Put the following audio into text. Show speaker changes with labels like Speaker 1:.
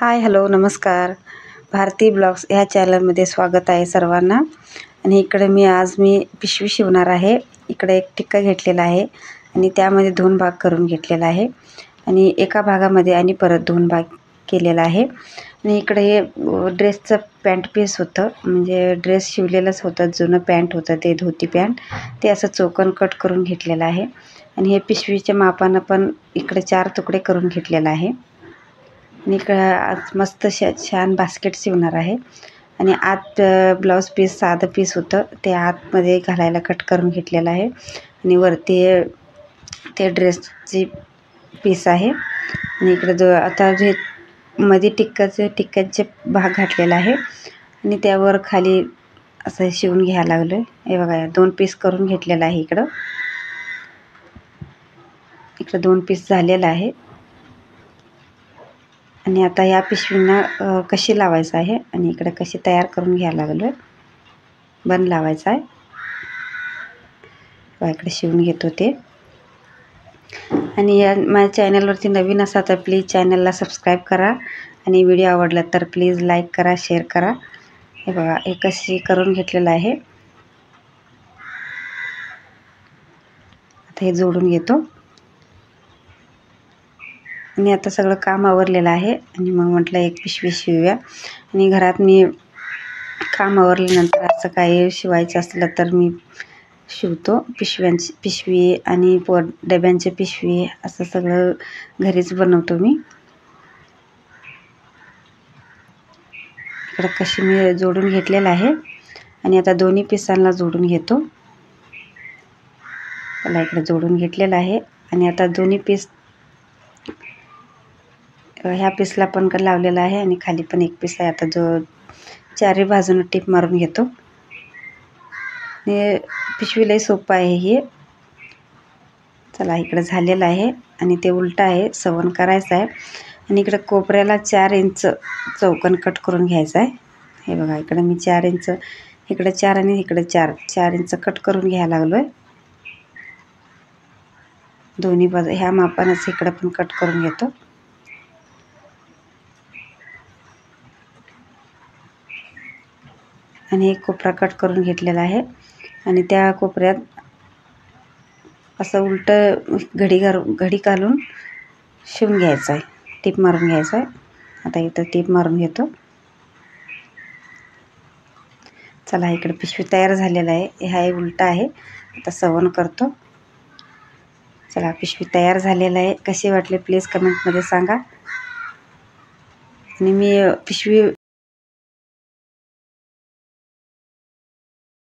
Speaker 1: Hi hello नमस्कार. Bharti blogs ह्या चॅनलमध्ये स्वागत आहे सर्वांना. आणि इकडे मी पिशवी शिवणार आहे. इकडे एक टिक्का घेतलेला आहे आणि त्यामध्ये 2 भाग करून घेतलेला आहे आणि एका भागामध्ये आणि परत 2 भाग केलेला आहे. आणि इकडे हे ड्रेसचं पॅन्ट पीस होतं, म्हणजे ड्रेस शिवलेलंच होतं, जुनं पॅन्ट होतं ते धोती पॅन्ट, ते असं चौकोन कट करून घेतलेलं आहे. आणि हे पिशवीच्या मापानं पण इकडे 4 तुकडे करून घेतलेला आहे. आणि आज मस्त छान बास्केट शिवणार आहे. आणि आत ब्लाऊज पीस साधं पीस होतं, ते आतमध्ये घालायला कट करून घेतलेलं आहे. आणि वरती ते ड्रेसची पीस आहे. आणि इकडे जो आता जे मध्ये टिक्क्यांचे भाग घातलेला आहे आणि त्यावर खाली असं शिवून घ्यायला लागलो आहे. हे बघा 2 पीस करून घेतलेलं आहे. इकडं 2 पीस झालेलं आहे. आणि आता या पिशवींना कशी लावायचं आहे आणि इकडे कशी तयार करून घ्यायला लागलो आहे. बन लावायचा आहे. इकडे शिवून घेतो ते. आणि या माझ्या चॅनलवरती नवीन असा तर प्लीज चॅनलला सबस्क्राईब करा आणि व्हिडिओ आवडला तर प्लीज लाईक करा, शेअर करा. हे बघा हे कशी करून घेतलेलं आहे. आता हे जोडून घेतो. आणि आता सगळं काम आवरलेलं आहे आणि मग म्हटलं एक पिशवी शिवूया. आणि घरात मी काम आवरल्यानंतर असं काही शिवायचं असलं तर मी शिवतो. पिशवी आणि डब्यांची पिशवी असं सगळं घरीच बनवतो मी. इकडं कशी मी जोडून घेतलेलं आहे आणि आता दोन्ही पिसांना जोडून घेतो. त्याला इकडे जोडून घेतलेलं आहे. आणि आता दोन्ही पीस ह्या पीसला पण लावलेला आहे आणि खाली पण एक पीस आहे. आता जो चारही बाजूने टिप मारून घेतो. हे पिशवी लई सोपं आहे हे. चला इकडे झालेलं आहे आणि ते उलटं आहे, सवण करायचं आहे. आणि इकडे कोपऱ्याला 4 इंच चौकोन कट करून घ्यायचं आहे. हे बघा इकडे मी 4 इंच, इकडे 4 आणि इकडे 4 इंच कट करून घ्यायला लागलो आहे. दोन्ही बाजू ह्या मापानंच इकडे पण कट करून घेतो. आणि एक कोपरा कट करून घेतलेला आहे आणि त्या कोपऱ्यात असं उलटं घडी घालून शिवून घ्यायचं आहे, टीप मारून घ्यायचं आहे. आता इथं टीप मारून घेतो. चला इकडे पिशवी तयार झालेला आहे. हा उलटा आहे. आता सवण करतो. चला पिशवी तयार झालेला आहे. कशी वाटली प्लीज कमेंटमध्ये सांगा. आणि मी पिशवी